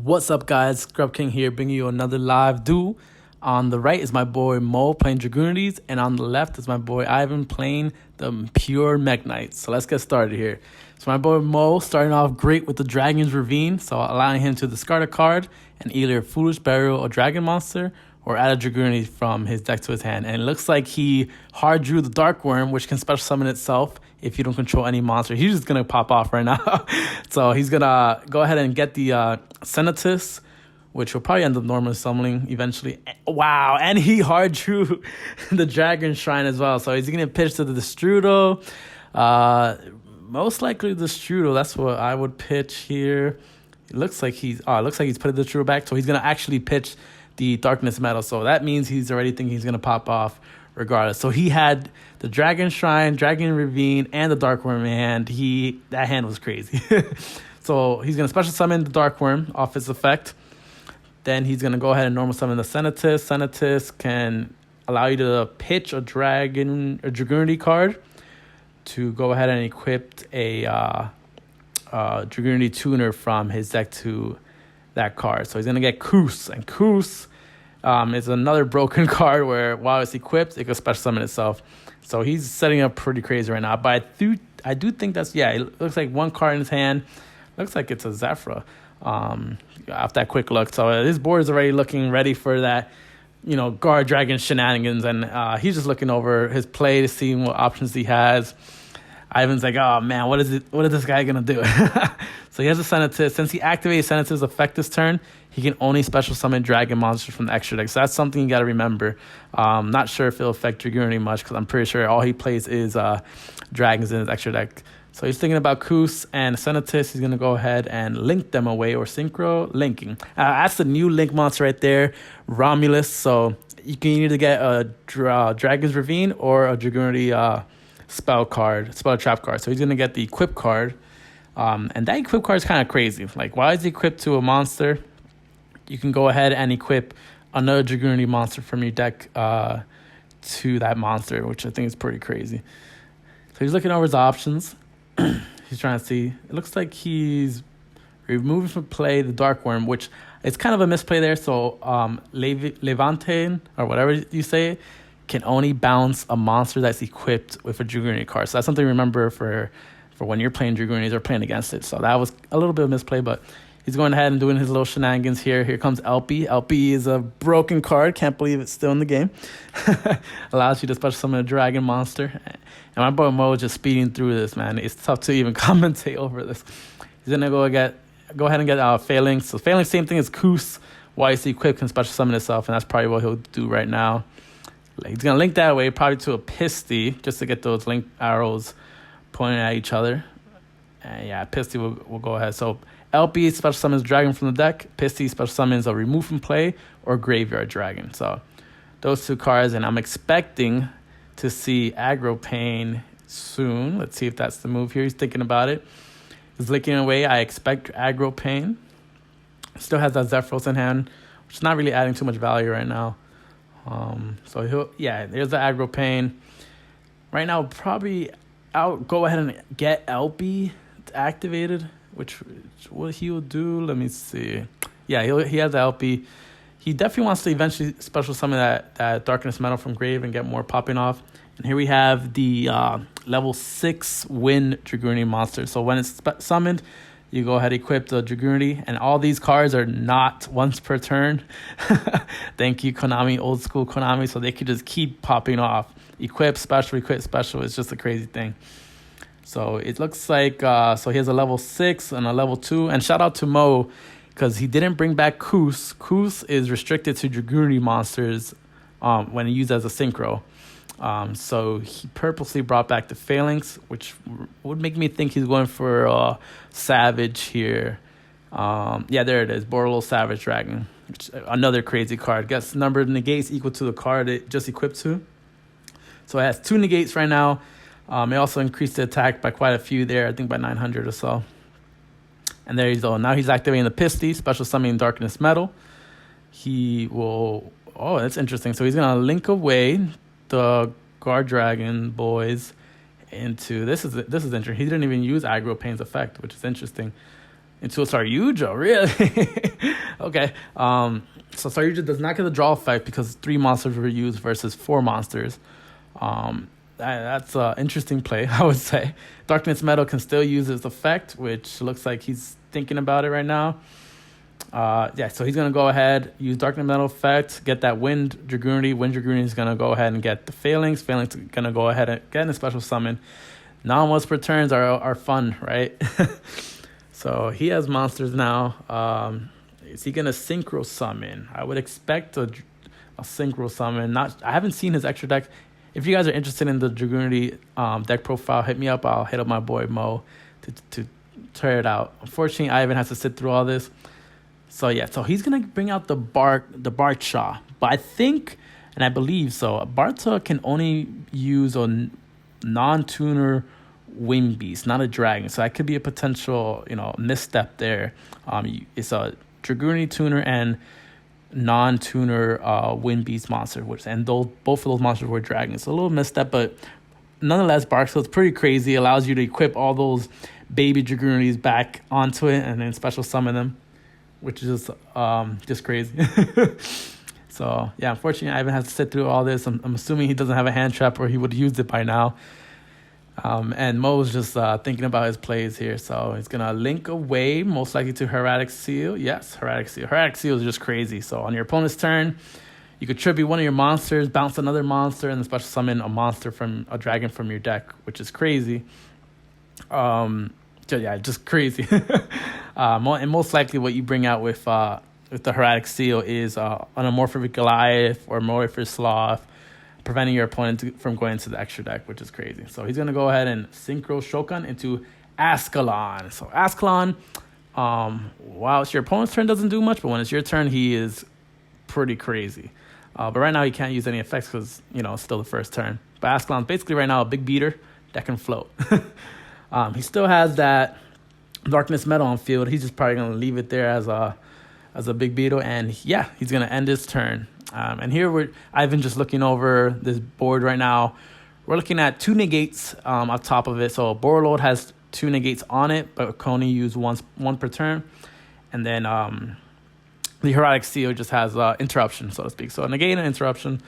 What's up, guys? Scrub King here, bringing you another live duel. On the right is my boy Mo playing Dragunities, and on the left is my boy Ivan playing the pure Mekk-Knight. So let's get started here. So my boy Mo starting off great with the Dragon's Ravine, so allowing him to discard a card and either Foolish Burial a Dragon monster or add a Dragunity from his deck to his hand. And it looks like he hard drew the Dark Worm, which can special summon itself if you don't control any monster. He's just going to pop off right now. So he's going to go ahead and get the Senatus, which will probably end up normally summoning eventually. Wow, and he hard drew the Dragon Shrine as well. So he's going to pitch to the Destrudo. Most likely the Destrudo. That's what I would pitch here. It looks like he's putting the Destrudo back. So he's going to actually pitch the Darkness Metal. So that means he's already thinking he's going to pop off regardless. So he had the Dragon Shrine, Dragon Ravine, and the Dark Worm in hand. That hand was crazy. So he's going to special summon the Dark Worm off its effect. Then he's going to go ahead and normal summon the Senatus. Senatus can allow you to pitch a Dragunity card to go ahead and equip a Dragunity tuner from his deck to that card. So he's going to get Koos, and Koos is another broken card where while it's equipped, it can special summon itself. So he's setting up pretty crazy right now. But I do think it looks like one card in his hand. Looks like it's a Zephyr after that quick look. So his board is already looking ready for that, guard dragon shenanigans. And he's just looking over his play to see what options he has. Ivan's like, oh man, what is this guy gonna do? So he has a Senatus. Since he activated Senatus' effect this turn, he can only special summon dragon monsters from the extra deck. So that's something you gotta remember. Not sure if it'll affect Dragunity much, because I'm pretty sure all he plays is dragons in his extra deck. So he's thinking about Koos and Senatus. He's gonna go ahead and link them away, or synchro linking. That's the new link monster right there, Romulus. So you can either get a Dragon's Ravine or a Dragunity spell trap card. So he's gonna get the equip card, and that equip card is kind of crazy. Like, why is it equipped to a monster? You can go ahead and equip another Dragunity monster from your deck to that monster, which I think is pretty crazy. So he's looking over his options. He's trying to see. It looks like he's removing from play the Dark Worm, which it's kind of a misplay there. So Levante, or whatever you say, can only bounce a monster that's equipped with a Dragunity card. So that's something to remember for when you're playing Dragunities or playing against it. So that was a little bit of a misplay, but he's going ahead and doing his little shenanigans here. Here comes LP. LP is a broken card. Can't believe it's still in the game. Allows you to special summon a dragon monster. And my boy Mo is just speeding through this, man. It's tough to even commentate over this. He's going to go ahead and get Phalanx. So Phalanx, same thing as Koos. While it's equipped, can special summon itself, and that's probably what he'll do right now. He's going to link that way, probably to a Pisty, just to get those link arrows pointing at each other. And yeah, Pisty will go ahead. So LP special summons Dragon from the deck. Pisty special summons a remove from play or Graveyard Dragon. So those two cards, and I'm expecting to see Aggro Pain soon. Let's see if that's the move here. He's thinking about it. He's licking away. I expect Aggro Pain. Still has that Zephyros in hand, which is not really adding too much value right now. So there's the Aggro Pain. Right now, probably I'll go ahead and get LP activated, which what he will do. Let me see. Yeah, he has the LP. He definitely wants to eventually special summon that Darkness Metal from Grave and get more popping off. And here we have the level 6 Wind Dragunity monster. So when it's summoned, you go ahead and equip the Dragunity, and all these cards are not once per turn. Thank you, Konami, old school Konami, so they could just keep popping off. Equip, special. It's just a crazy thing. So it looks like, so he has a level 6 and a level 2. And shout out to Mo, because he didn't bring back Koos. Koos is restricted to Dragunity monsters when used as a synchro. So he purposely brought back the Phalanx, which would make me think he's going for Savage here. There it is, Borderless Savage Dragon. Another crazy card. Gets number of negates equal to the card it just equipped to. So it has 2 negates right now. It also increased the attack by quite a few there, I think by 900 or so. And there you go. Now he's activating the Pisty, special summoning Darkness Metal. He will... Oh, that's interesting. So he's going to link away the Guard Dragon boys into... This is interesting. He didn't even use Aggro Pain's effect, which is interesting. Into Yugioh, really? Okay. So Saryuja does not get the draw effect because 3 monsters were used versus 4 monsters. That's an interesting play, I would say. Darkness Metal can still use his effect, which looks like he's thinking about it right now. So he's going to go ahead, use Darkness Metal effect, get that Wind Dragunity. Wind Dragunity is going to go ahead and get the Phalanx. Phalanx is going to go ahead and get in a special summon. Non-once returns are fun, right? So he has monsters now. Is he going to Synchro Summon? I would expect a Synchro Summon. I haven't seen his extra deck. If you guys are interested in the Dragunity deck profile, hit me up. I'll hit up my boy Mo to try it out. Unfortunately, Ivan has to sit through all this. So he's gonna bring out the Barcha. But I think, and I believe so, Barcha can only use a non-tuner Wing Beast, not a dragon. So that could be a potential, misstep there. It's a Dragunity tuner and non-tuner Wind Beast monster, both of those monsters were dragons. So a little misstep, but nonetheless, Barcha is pretty crazy. It allows you to equip all those baby Dragunities back onto it and then special summon them, which is just crazy. So yeah, unfortunately, Ivan has to sit through all this. I'm assuming he doesn't have a hand trap, or he would have used it by now. And Mo's just thinking about his plays here. So he's going to link away, most likely to Heretic Seal. Yes, Heretic Seal. Heretic Seal is just crazy. So on your opponent's turn, you could tribute one of your monsters, bounce another monster, and then special summon a dragon from your deck, which is crazy. Just crazy. And most likely what you bring out with the Heretic Seal is an Amorphic Goliath or Amorphic Sloth, preventing your opponent from going into the extra deck, which is crazy. So he's going to go ahead and Synchro Shokan into Ascalon. So Ascalon, while it's your opponent's turn, doesn't do much, but when it's your turn, he is pretty crazy. But right now he can't use any effects because, it's still the first turn. But Ascalon's basically right now a big beater that can float. He still has that Darkness Metal on field. He's just probably going to leave it there as a big beetle. And he's going to end his turn. And here I've been just looking over this board right now. We're looking at 2 negates on top of it. So Borreload has 2 negates on it, but can only use one per turn. And then the Heretic Seal just has interruption, so to speak. So a negate and interruption.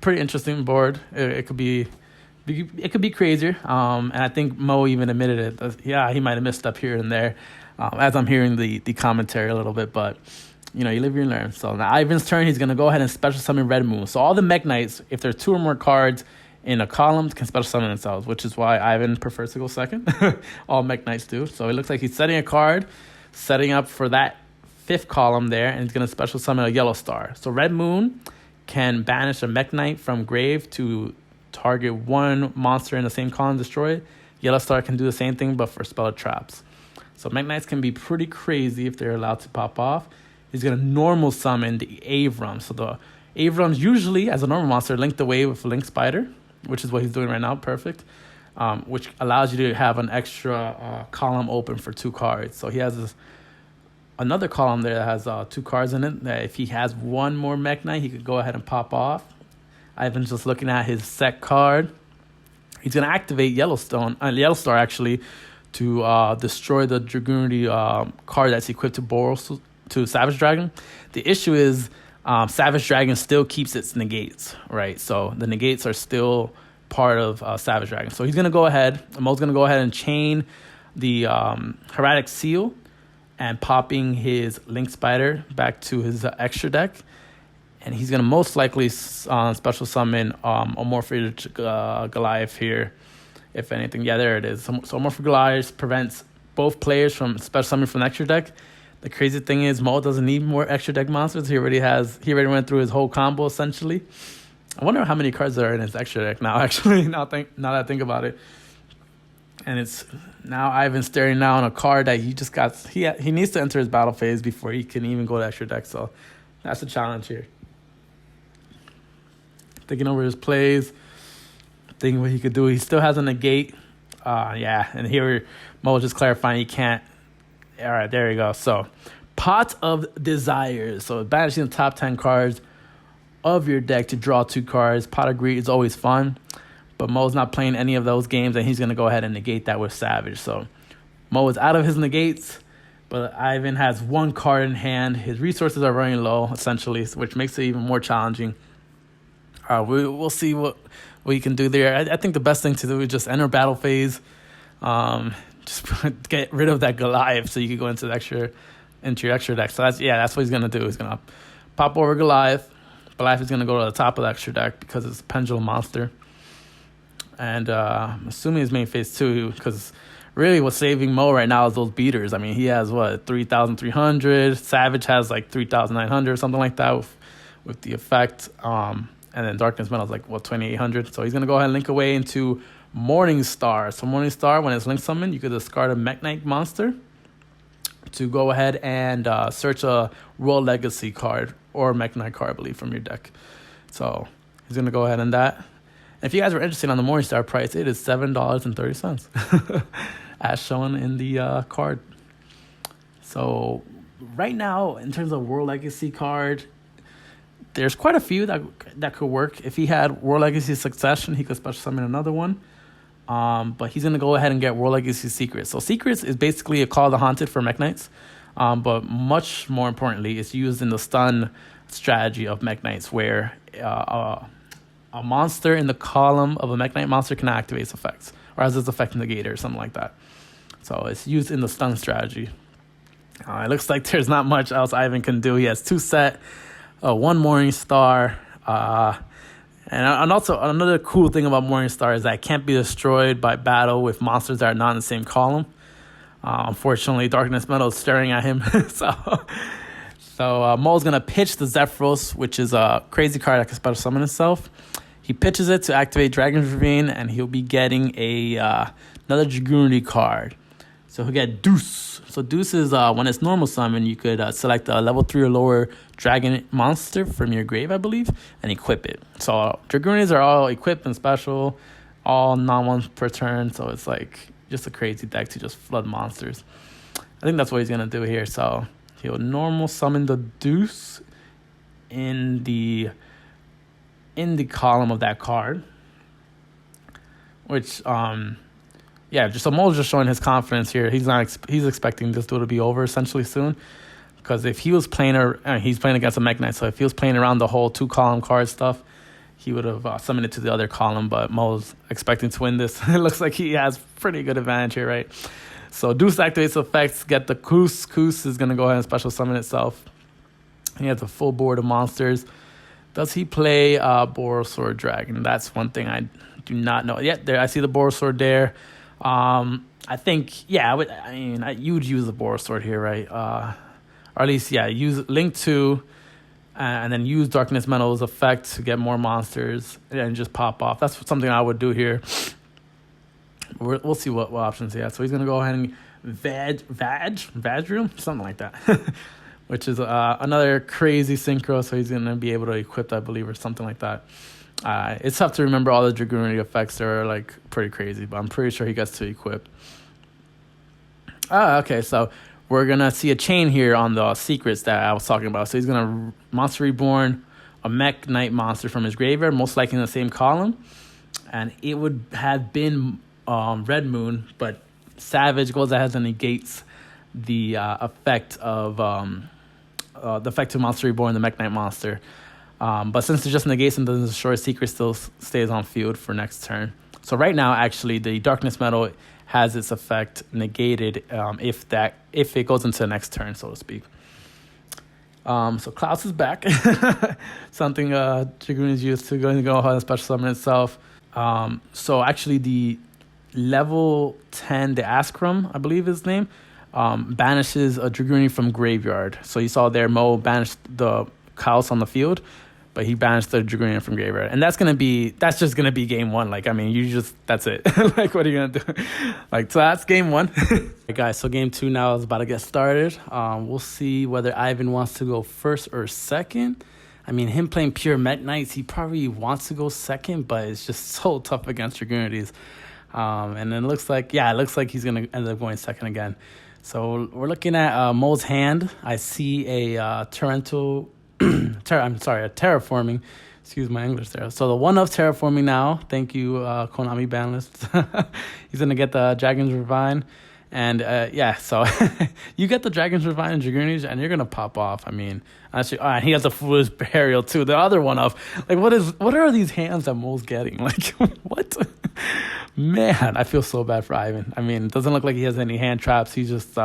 Pretty interesting board. It could be crazier. And I think Mo even admitted it. He might have missed up here and there as I'm hearing the commentary a little bit, but you live, you learn. So now Ivan's turn, he's going to go ahead and special summon Red Moon. So all the Mekk-Knights, if there are 2 or more cards in a column, can special summon themselves, which is why Ivan prefers to go second. All Mekk-Knights do. So it looks like he's setting a card, setting up for that 5th column there, and he's going to special summon a Yellow Star. So Red Moon can banish a Mekk-Knight from grave to target 1 monster in the same column, destroy it. Yellow Star can do the same thing, but for spell traps. So Mekk-Knights can be pretty crazy if they're allowed to pop off. He's going to normal summon the Avram. So the Avrams usually, as a normal monster, linked away with Link Spider, which is what he's doing right now. Perfect. Which allows you to have an extra column open for 2 cards. So he has another column there that has 2 cards in it. That if he has 1 more Mekk-Knight, he could go ahead and pop off. Ivan's just looking at his set card. He's going to activate Yellow Star actually, to destroy the Dragunity card that's equipped to Savage Dragon. The issue is Savage Dragon still keeps its negates, right? So the negates are still part of Savage Dragon. So he's going to go ahead. Mo's going to go ahead and chain the Heretic Seal and popping his Link Spider back to his extra deck. And he's going to most likely special summon Amorphic Goliath here, if anything. Yeah, there it is. So Amorphic Goliath prevents both players from special summoning from the extra deck. The crazy thing is Mo doesn't need more extra deck monsters. He already went through his whole combo, essentially. I wonder how many cards there are in his extra deck now, actually, now that I think about it. And it's now Ivan staring now on a card that he just got. He needs to enter his battle phase before he can even go to extra deck. So that's a challenge here. Thinking over his plays, thinking what he could do. He still has a negate. And here Mo just clarifying he can't. All right, there you go. So, Pot of Desires. So, banishing the top 10 cards of your deck to draw 2 cards. Pot of Greed is always fun, but Mo's not playing any of those games, and he's going to go ahead and negate that with Savage. So, Mo is out of his negates. But Ivan has one card in hand. His resources are running low, essentially, which makes it even more challenging. We'll see what you can do there. I think the best thing to do is just enter battle phase. Just get rid of that Goliath so you can go into your extra deck. So that's what he's gonna do. He's gonna pop over Goliath. Goliath is gonna go to the top of the extra deck because it's a pendulum monster. And I'm assuming his main phase too, because really what's saving Mo right now is those beaters. I mean, he has 3,300. Savage has like 3,900 or something like that with the effect. And then Darkness Metal is like 2,800. So he's gonna go ahead and link away into Morningstar. So Morningstar, when it's link summoned, you could discard a Mekk-Knight monster to go ahead and search a World Legacy card or Mekk-Knight card, I believe, from your deck. So he's gonna go ahead and that. And if you guys are interested on the Morningstar price, it is $7.30 as shown in the card. So right now, in terms of World Legacy card, there's quite a few that could work. If he had World Legacy Succession, he could special summon another one. But he's going to go ahead and get World Legacy Secrets. So Secrets is basically a Call of the Haunted for Mekk-Knights. But much more importantly, it's used in the stun strategy of Mekk-Knights, where a monster in the column of a Mekk-Knight monster can activate its effects, or has its effect negated or something like that. So it's used in the stun strategy. It looks like there's not much else Ivan can do. He has 2 set, 1 Morningstar, and also another cool thing about Morningstar is that it can't be destroyed by battle with monsters that are not in the same column. Unfortunately, Darkness Metal is staring at him. So Mo's going to pitch the Zephyros, which is a crazy card that can special summon itself. He pitches it to activate Dragon's Ravine, and he'll be getting another Dragunity card. So he'll get Deuce. So Deuce is when it's normal summon, you could select a level 3 or lower dragon monster from your grave, I believe, and equip it. So Dragunities are all equipped and special, all non-1 per turn. So it's like just a crazy deck to just flood monsters. I think that's what he's going to do here. So he'll normal summon the Deuce in the column of that card, which so Mo's just showing his confidence here. He's expecting this duel to be over essentially soon, because if he was playing he's playing against a Mekk-Knight, so if he was playing around the whole 2-column card stuff, he would have summoned it to the other column. But Mo's expecting to win this. It looks like he has pretty good advantage here, right? So Deuce activates effects, get the Koos. Koos is going to go ahead and special summon itself. He has a full board of monsters. Does he play Borosword Dragon? That's one thing I do not know. Yeah, there I see the Borosword there. I think, you would use the Borosword here, right? Or at least, use Link 2 and then use Darkness Metal's effect to get more monsters and just pop off. That's something I would do here. We'll see what options he has. So he's going to go ahead and Vadriel, something like that, which is another crazy synchro. So he's going to be able to equip, I believe, or something like that. It's tough to remember all the Dragunity effects. They're like pretty crazy, but I'm pretty sure he gets to equip. Okay, so we're going to see a chain here on the secrets that I was talking about. So he's going to Monster Reborn, a Mekk-Knight monster from his graveyard, most likely in the same column. And it would have been Red Moon, but Savage goes ahead and negates the effect of the effect of Monster Reborn, the Mekk-Knight monster. But since it just negates and doesn't destroy, Secret still stays on field for next turn. So right now, actually, the Darkness Metal has its effect negated if it goes into the next turn, so to speak. So Klaus is back. Something Dragoon is used to go ahead and special summon itself. So actually, the level 10, the Askram, I believe is his name, banishes a Dragoon from graveyard. So you saw there, Mo banished the Klaus on the field, but he banished the Dragoon from graveyard. And that's just gonna be game 1. Like, I mean, that's it. Like, what are you gonna do? Like, so that's game 1. Right, guys, so game 2 now is about to get started. We'll see whether Ivan wants to go first or second. I mean, him playing pure Mekk-Knights, he probably wants to go second, but it's just so tough against Dragunities. And then it looks like he's gonna end up going second again. So we're looking at Mo's hand. I see a terraforming. Excuse my English there. So the 1-of terraforming now. Thank you, Konami ban list. He's gonna get the Dragon's Ravine, And yeah, so you get the Dragon's Revive and Dragunity, and you're gonna pop off. I mean, actually, and he has a Foolish Burial too. The other one of like, what are these hands that Mo's getting? Like, what? Man, I feel so bad for Ivan. I mean, it doesn't look like he has any hand traps. He's just,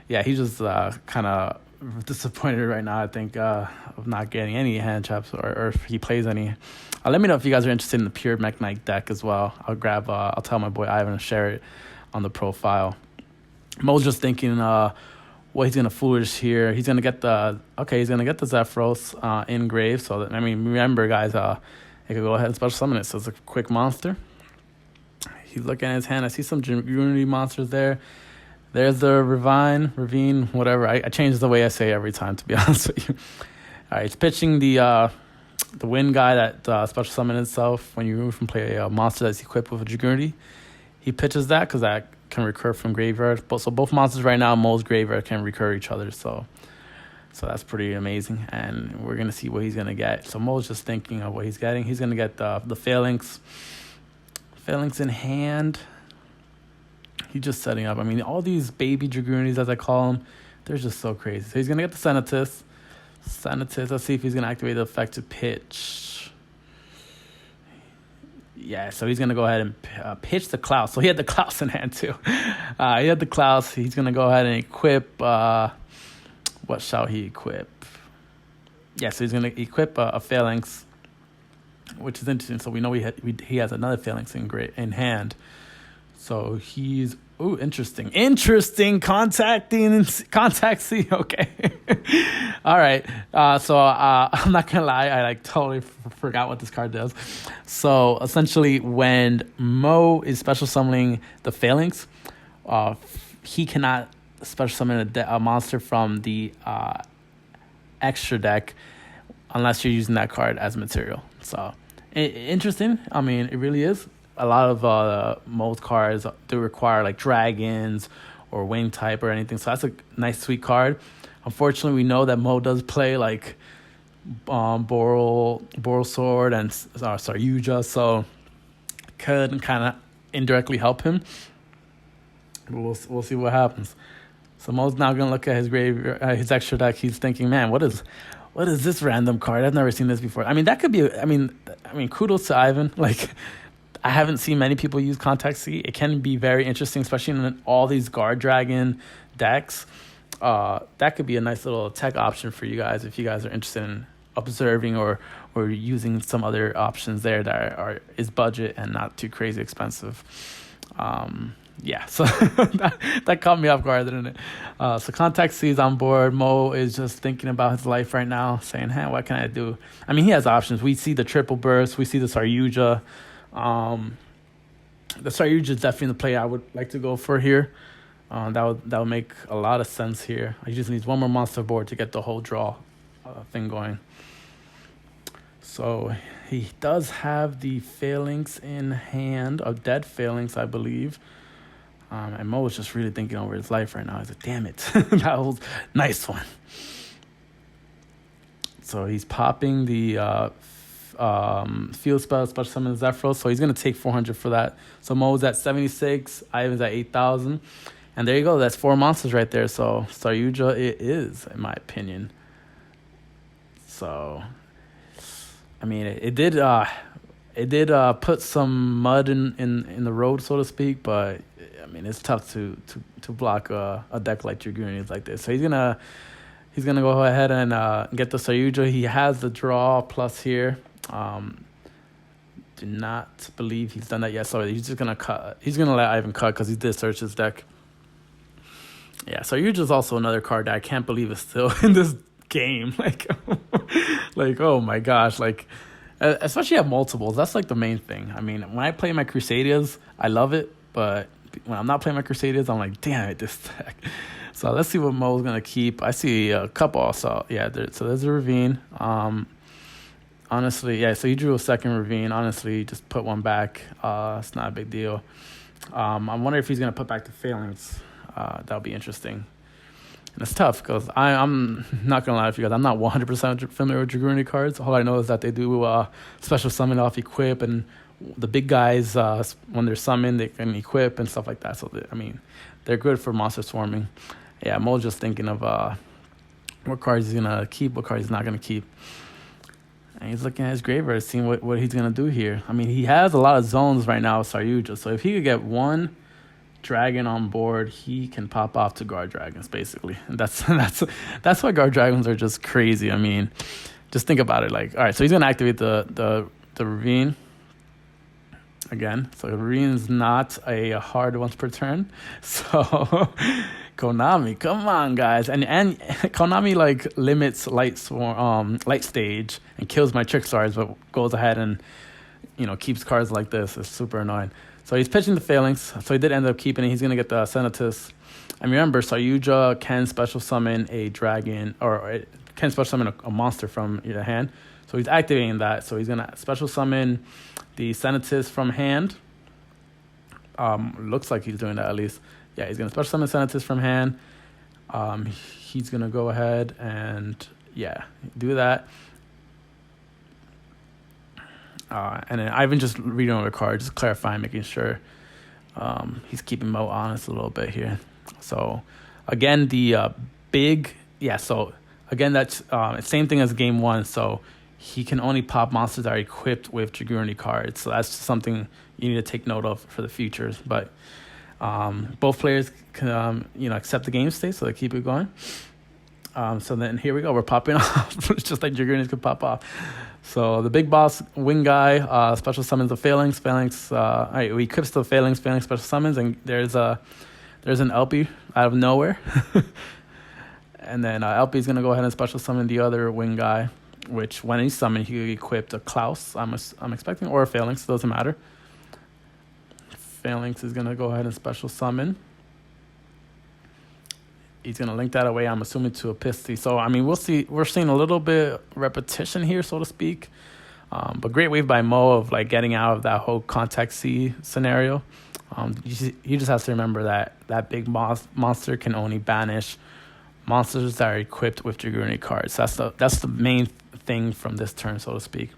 he's just kind of disappointed right now, I think, of not getting any hand traps or if he plays any. Let me know if you guys are interested in the pure Mekk-Knight deck as well. I'll tell my boy Ivan to share it on the profile. Mo's just thinking what he's gonna foolish here. He's gonna get the Zephyros in grave. So that, I mean, remember guys, he could go ahead and special summon it. So it's a quick monster. He's looking at his hand. I see some Dragunity monsters there. There's the Ravine, whatever. I change the way I say it every time, to be honest with you. All right, he's pitching the wind guy that special summon itself when you remove from play a monster that's equipped with a Dragunity. He pitches that because that can recur from graveyard. So both monsters right now, Mo's graveyard, can recur each other. So that's pretty amazing. And we're going to see what he's going to get. So Mo's just thinking of what he's getting. He's going to get the Phalanx. Phalanx in hand. He's just setting up. I mean, all these baby Dragunities, as I call them, they're just so crazy. So he's going to get the Senatus. Let's see if he's going to activate the effective pitch. Yeah, so he's going to go ahead and pitch the Klaus. So he had the Klaus in hand, too. He had the Klaus. He's going to go ahead and equip. What shall he equip? Yeah, so he's going to equip a Phalanx, which is interesting. So we know he has another Phalanx in hand. So he's interesting. Contact C. Okay. All right. So I'm not gonna lie. I totally forgot what this card does. So essentially, when Mo is special summoning the Phalanx, he cannot special summon a monster from the extra deck unless you're using that card as material. So interesting. I mean, it really is. A lot of Mo's cards do require like dragons or wing type or anything. So that's a nice, sweet card. Unfortunately, we know that Mo does play like Boral Sword and Yugioh, so could kind of indirectly help him. We'll see what happens. So Mo's now gonna look at his extra deck. He's thinking, man, what is this random card? I've never seen this before. I mean, that could be. I mean, kudos to Ivan. Like, I haven't seen many people use Contact C. It can be very interesting, especially in all these Guard Dragon decks. That could be a nice little tech option for you guys if you guys are interested in observing or using some other options there that is budget and not too crazy expensive. Yeah, so that caught me off guard, didn't it? So Contact C is on board. Mo is just thinking about his life right now, saying, hey, what can I do? I mean, he has options. We see the Triple Burst. We see the Saryuja. The Saryuja is definitely the play I would like to go for here. That would make a lot of sense here. I just need one more monster board to get the whole draw thing going. So he does have the Phalanx in hand, a dead Phalanx, I believe. And Mo is just really thinking over his life right now. He's like, damn it, that was a nice one. So he's popping the field spell, special summon Zephyros. So he's going to take 400 for that. So Mo's at 76, Ivan's at 8,000. And there you go. That's 4 monsters right there. So Saryuja it is, in my opinion. So, I mean, it did put some mud in the road, so to speak. But I mean, it's tough to block a deck like Dragunity like this. So he's gonna go ahead and get the Saryuja. He has the draw plus here. Do not believe he's done that yet. So he's just gonna cut. He's gonna let Ivan cut because he did search his deck. Yeah, Saryuja is also another card that I can't believe is still in this game. Like, oh my gosh, like. Especially at multiples, that's like the main thing. I mean, when I play my Crusaders, I love it, but when I'm not playing my Crusaders, I'm like, damn it, this deck. So let's see what Mo's gonna keep. I see a couple also. Yeah, so there's a Ravine. Honestly, yeah. So he drew a second Ravine. Honestly, just put one back. It's not a big deal. I'm wondering if he's gonna put back the Phalanx. That'll be interesting. And it's tough because I'm not going to lie to you guys. I'm not 100% familiar with Dragunity cards. All I know is that they do special summon off equip and the big guys, when they're summoned, they can equip and stuff like that. So, they're good for monster swarming. Yeah, Mo's just thinking of what cards he's going to keep, what cards he's not going to keep. And he's looking at his graveyard, seeing what he's going to do here. He has a lot of zones right now with Saryuja. So if he could get one dragon on board, he can pop off to guard dragons, basically. And that's why guard dragons are just crazy. Just think about it. Like, all right, so he's going to activate the Ravine again. So Ravine is not a hard once per turn. So Konami, come on, guys. And Konami limits light stage and kills my trick stars, but goes ahead and keeps cards like this. It's super annoying. So he's pitching the Phalanx. So he did end up keeping it. He's gonna get the Senatus. And remember, Saryuja can special summon a dragon, or it can special summon a monster from your hand. So he's activating that. So he's gonna special summon the Senatus from hand. Looks like he's doing that at least. Yeah, he's gonna special summon Senatus from hand. He's gonna go ahead and do that. And then Ivan just reading over the card, just clarifying, making sure he's keeping Mo honest a little bit here. So again, so again, that's same thing as game one. So he can only pop monsters that are equipped with Dragunity cards. So that's just something you need to take note of for the futures. But both players can accept the game state, so they keep it going. So then here we go. We're popping off, just like Dragunity could pop off. So the big boss wing guy special summons the Phalanx. We equips the Phalanx special summons, and there's an LP out of nowhere. And then LP is gonna go ahead and special summon the other wing guy, which when he's summoned, he equipped a Klaus. I'm expecting, or a Phalanx, doesn't matter. Phalanx is gonna go ahead and special summon. He's going to link that away, I'm assuming, to a Pisty. So, we'll see. We're seeing a little bit repetition here, so to speak. But great wave by Mo of getting out of that whole contact C scenario. He just has to remember that big monster can only banish monsters that are equipped with Dragunity cards. That's the main thing from this turn, so to speak.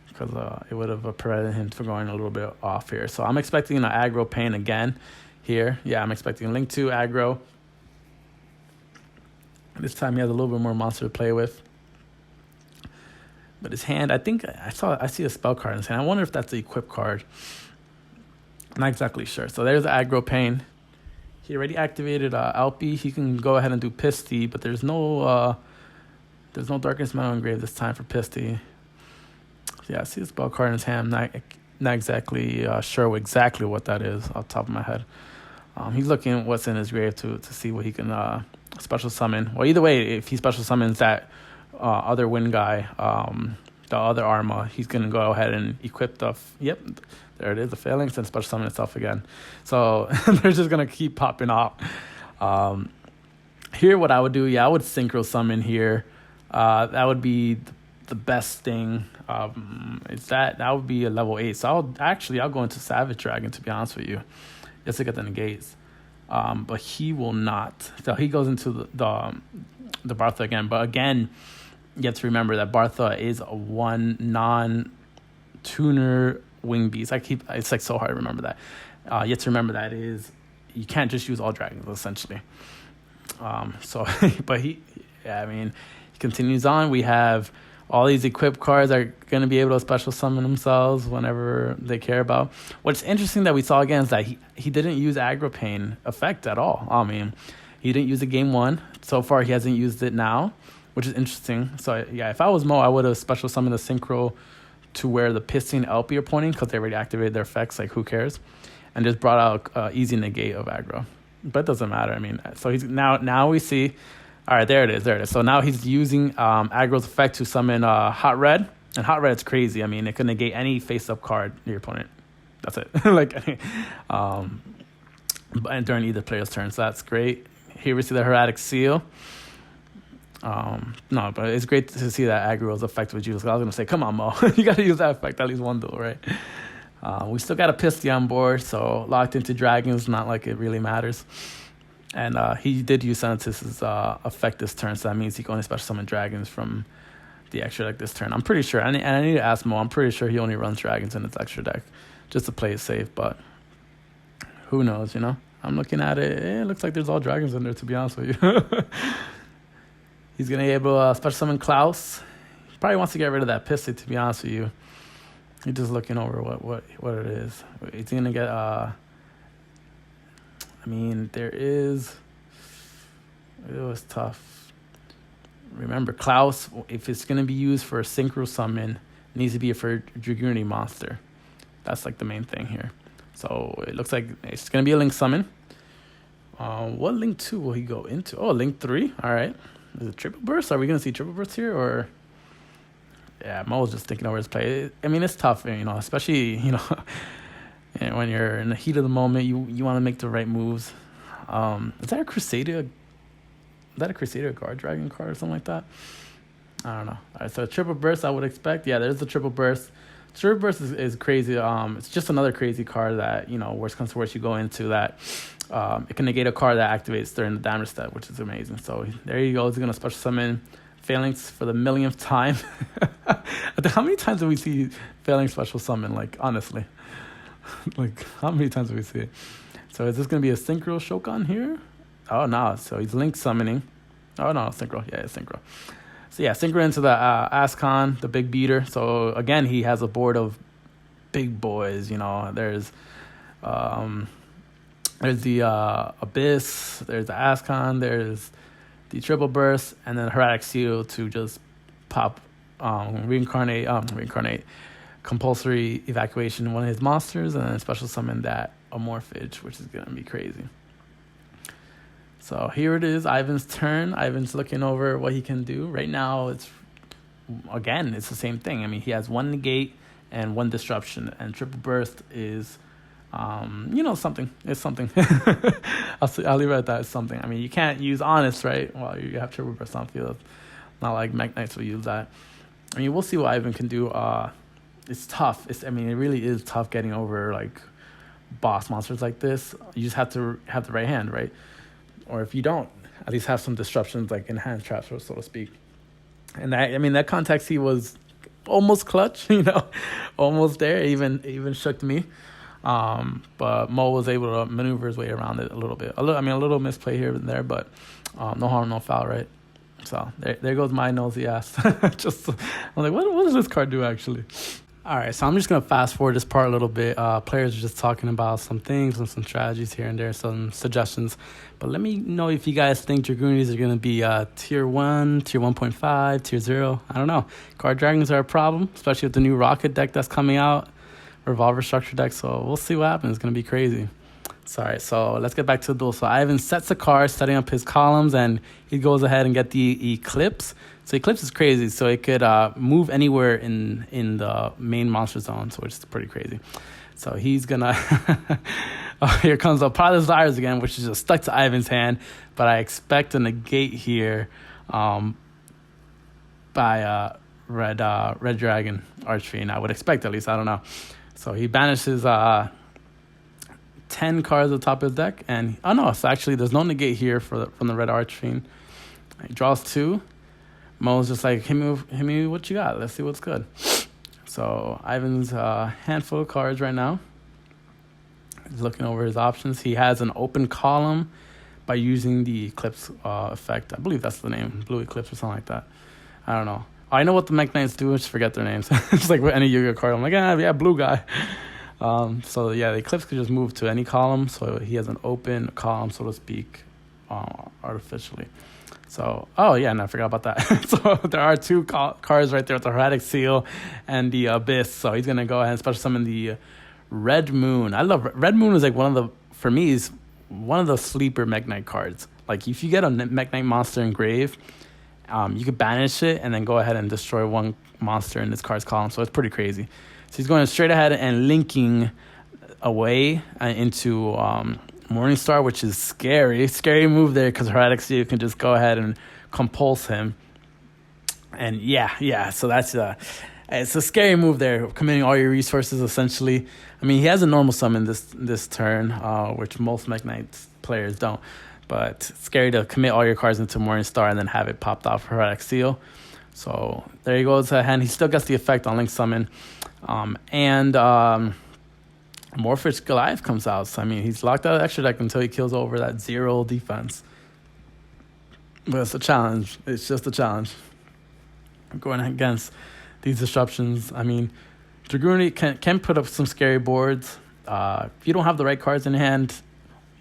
Because it would have prevented him from going a little bit off here. So I'm expecting an aggro pain again here. Yeah, I'm expecting Link 2 aggro. This time he has a little bit more monster to play with. But his hand, I think I see a spell card in his hand. I wonder if that's the equip card. I'm not exactly sure. So there's the aggro pain. He already activated Alpi. He can go ahead and do Pisty, but there's no Darkness Metal Engrave this time for Pisty. Yeah, I see a spell card in his hand. I'm not exactly sure exactly what that is off the top of my head. He's looking at what's in his grave to see what he can special summon. Well, either way, if he special summons that other wind guy, the other Arma, he's going to go ahead and equip yep, there it is, the Phalanx, and special summon itself again. So they're just going to keep popping off. Here, what I would do, I would synchro summon here. That would be the best thing. That would be a level 8. So I'll go into Savage Dragon, to be honest with you, just to get the negates. But he will not. So he goes into the Bartha again. But again, you have to remember that Bartha is a one non-tuner wing beast. It's so hard to remember that. You have to remember that you can't just use all dragons, essentially. But he continues on. We have all these equipped cards are going to be able to special summon themselves whenever they care about. What's interesting that we saw again is that he didn't use aggro pain effect at all. He didn't use it game one. So far, he hasn't used it now, which is interesting. So, yeah, if I was Mo, I would have special summoned the Synchro to where the Pisty and LP are pointing because they already activated their effects, who cares? And just brought out easy negate of aggro. But it doesn't matter. So he's now we see... All right, there it is. So now he's using aggro's effect to summon Hot Red. And Hot Red is crazy. It can negate any face-up card near your opponent. That's it. And during either player's turn. So that's great. Here we see the Hermetic Seal. No, but it's great to see that aggro's effect was used. I was going to say, come on, Mo. You got to use that effect at least one duel, right? We still got a Pisty on board, so locked into dragons, not like it really matters. And he did use Senatus's effect this turn, so that means he can only special summon dragons from the extra deck this turn. I'm pretty sure. And I need to ask Mo. I'm pretty sure he only runs dragons in its extra deck just to play it safe. But who knows, you know? I'm looking at it. It looks like there's all dragons in there, to be honest with you. He's going to be able to special summon Klaus. He probably wants to get rid of that Pissy, to be honest with you. He's just looking over what it is. He's going to get... I mean, there is... It was tough. Remember, Klaus, if it's going to be used for a synchro summon, it needs to be for a Dragunity monster. That's like the main thing here. So it looks like it's going to be a Link summon. What Link 2 will he go into? Oh, Link 3. All right. Is it triple burst? Are we going to see triple burst here? Or... Yeah, Mo was just thinking over his play. I mean, it's tough, you know, especially, you know, when you're in the heat of the moment, you want to make the right moves. Is that a Crusader? Is that a Crusader Guard Dragon card or something like that? I don't know. All right, so triple burst I would expect. Yeah, there's the triple burst. Triple burst is crazy. It's just another crazy card that, you know, worst comes to worst, you go into that. It can negate a card that activates during the damage step, which is amazing. So there you go. He's going to special summon Phalanx for the millionth time. How many times do we see Phalanx special summon? Like, honestly. Like, how many times do we see it? So is this going to be a Synchro Shokan here? Oh, no. So he's Link summoning. Oh, no. Synchro. Yeah, it's Synchro. So, yeah, Synchro into the Ascon, the big beater. So, again, he has a board of big boys. You know, there's the Abyss. There's the Ascon. There's the triple burst, and then Heretic Seal to just pop, reincarnate compulsory evacuation one of his monsters, and then special summon that Amorphage, which is gonna be crazy. So here it is, Ivan's turn. Ivan's looking over what he can do right now. It's the same thing. I mean, he has one negate and one disruption, and triple burst is something. It's something. I'll leave it at that. It's something. I mean, you can't use Honest, right? Well, you have triple burst on field. Not like Mekk-Knights will use that. I mean, we'll see what Ivan can do. It's tough. It really is tough getting over like boss monsters like this. You just have to have the right hand, right? Or if you don't, at least have some disruptions like in hand traps, so to speak. And that context, he was almost clutch, almost there. Even shook me. But Mo was able to maneuver his way around it a little bit. A little misplay here and there, but no harm, no foul, right? So there goes my nosy ass. I'm like, what does this card do actually? All right, so I'm just gonna fast forward this part a little bit. Players are just talking about some things and some strategies here and there, some suggestions. But let me know if you guys think Dragunities are gonna be tier 1, tier 1.5, tier 0. I don't know. Guard Dragons are a problem, especially with the new Rocket deck that's coming out. Revolver structure deck, so we'll see what happens. It's gonna be crazy. Sorry, so let's get back to the duel. So Ivan sets a card, setting up his columns, and he goes ahead and get the Eclipse. So Eclipse is crazy, so it could move anywhere in the main monster zone, so which is pretty crazy. So he's gonna here comes the Pot of Desires again, which is just stuck to Ivan's hand, but I expect a negate here by Red Dragon Archfiend. I would expect, at least, I don't know. So he banishes 10 cards at the top of his deck. And, so actually there's no negate here from the Red Archfiend. He draws 2. Mo's just like, hit me what you got. Let's see what's good. So Ivan's handful of cards right now. He's looking over his options. He has an open column by using the Eclipse effect. I believe that's the name, Blue Eclipse or something like that. I don't know. I know what the Mekk-Knights do. I just forget their names. It's like with any Yu-Gi-Oh card. I'm like, yeah, blue guy. So yeah, the Eclipse could just move to any column. So he has an open column, so to speak, artificially. So, and I forgot about that. So there are 2 cards right there with the Heretic Seal and the Abyss. So he's going to go ahead and special summon the Red Moon. I love Red Moon is like one of the sleeper Mekk-Knight cards. Like if you get a Mekk-Knight monster in grave, you could banish it and then go ahead and destroy one monster in this card's column. So it's pretty crazy. So he's going straight ahead and linking away into Morningstar, which is scary. Scary move there because Heretic Seal can just go ahead and compulse him. And so that's it's a scary move there, committing all your resources essentially. I mean, he has a normal summon this turn, which most Mekk-Knight players don't. But it's scary to commit all your cards into Morningstar and then have it popped off for Heretic Seal. So there he goes ahead. He still gets the effect on Link Summon. And Morphish Goliath comes out. So, I mean, he's locked out of extra deck until he kills over that 0 defense. But it's a challenge. It's just a challenge. Going against these disruptions. I mean, Dragunity can put up some scary boards. If you don't have the right cards in hand,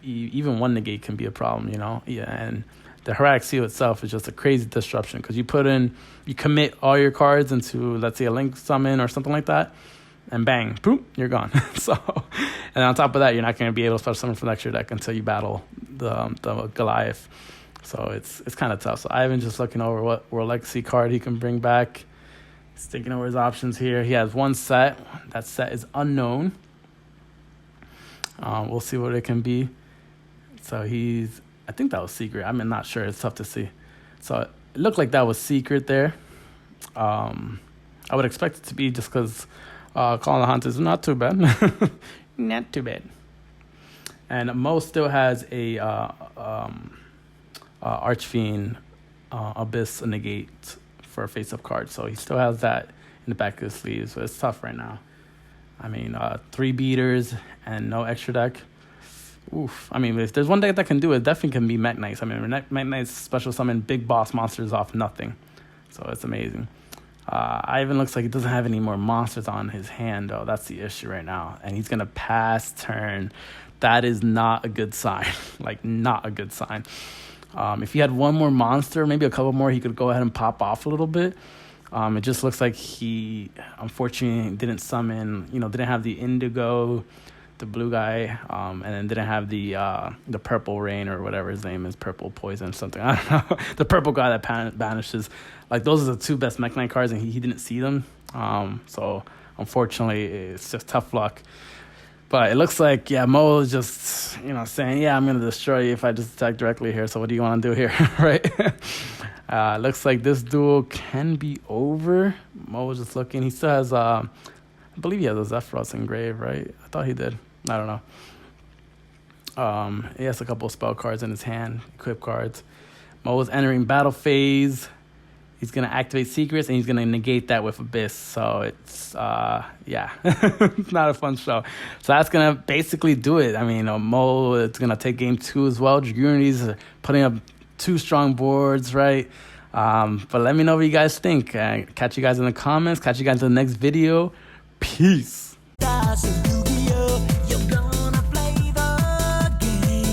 even one negate can be a problem, you know? Yeah, and the Heretic Seal itself is just a crazy disruption because you commit all your cards into, let's say, a Link Summon or something like that, and bang, boom, you're gone. So, and on top of that, you're not going to be able to special summon from the extra deck until you battle the Goliath. So it's kind of tough. So Ivan just looking over what World Legacy card he can bring back. He's thinking over his options here. He has one set. That set is unknown. We'll see what it can be. So I think that was secret. I'm not sure. It's tough to see. So it looked like that was secret there. I would expect it to be just because Calling the Hunt is not too bad. Not too bad. And Mo still has a Archfiend Abyss negate for a face-up card. So he still has that in the back of his sleeve. So it's tough right now. I mean, 3 beaters and no extra deck. Oof. I mean, if there's one deck that can do it, definitely can be Mekk-Knight. I mean, Mekk-Knight's special summon big boss monsters off nothing. So it's amazing. Ivan looks like he doesn't have any more monsters on his hand, though. That's the issue right now. And he's going to pass turn. That is not a good sign. Like, not a good sign. If he had one more monster, maybe a couple more, he could go ahead and pop off a little bit. It just looks like he, unfortunately, didn't summon, didn't have the Indigo, the blue guy, and then didn't have the Purple Rain or whatever his name is, Purple Poison, something. I don't know. The purple guy that banishes. Like, those are the 2 best Mekk-Knight cards, and he didn't see them. So, unfortunately, it's just tough luck. But it looks like, Mo is just, saying, I'm going to destroy you if I just attack directly here. So what do you want to do here, right? Looks like this duel can be over. Mo was just looking. He still has, I believe he has a Zephyros engraved, right? I thought he did. I don't know. He has a couple of spell cards in his hand, equip cards. Mo is entering battle phase. He's going to activate secrets, and he's going to negate that with Abyss. So it's, it's not a fun show. So that's going to basically do it. I mean, Mo is going to take game 2 as well. Dragunity's putting up 2 strong boards, right? But let me know what you guys think. Catch you guys in the comments. Catch you guys in the next video. Peace.